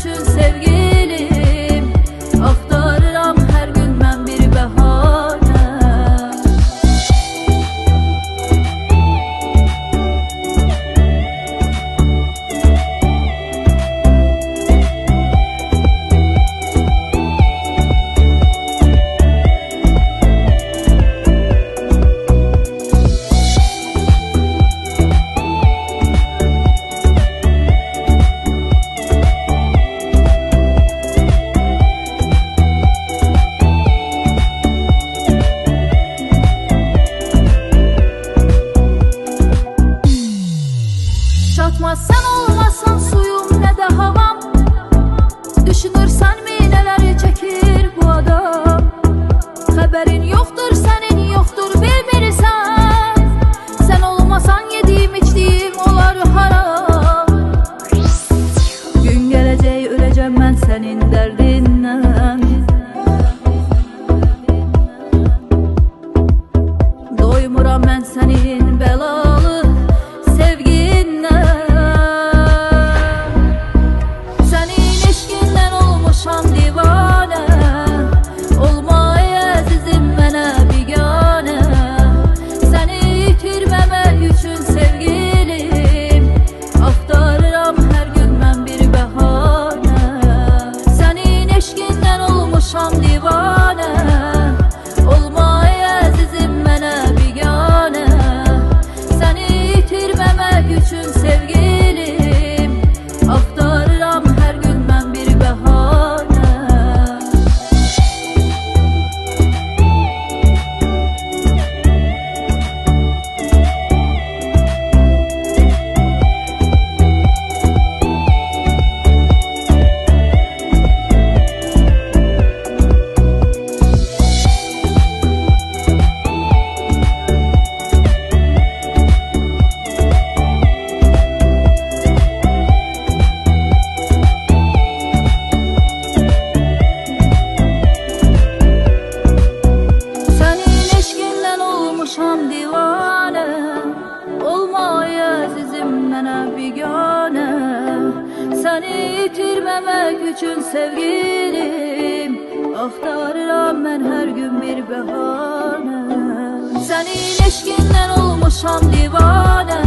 üçün sevgilim, axtarıram hər gün mən bir bəhanə. Çatmaz sen olmasan suyum ne de havam, düşünürsen mi neler çekir bu adam? Haberin yoktur senin yoktur bilmirsen, sen olmasan yediğim içtiğim olar haram. Gün gelecek öleceğim ben senin derdinden, doymuram ben senin belalı sevginden. Senin eşkinden olmuşam divane, olma ey azizim mənə bigane. Seni yitirmemek üçün sevgilim, axtarıram her gün mən bir bəhanə. Senin eşkinden olmuşam divane, olma ey azizim mənə bigane. Seni yitirmemek üçün sevgilim, axtarıram hər gün mən bir bəhanə. Senin eşkinden olmuşam divane, olma ey azizim mənə bigane. Seni yitirmemek üçün sevgilim, axtarıram mən hər gün bir bəhanə. Senin eşkinden olmuşam divane,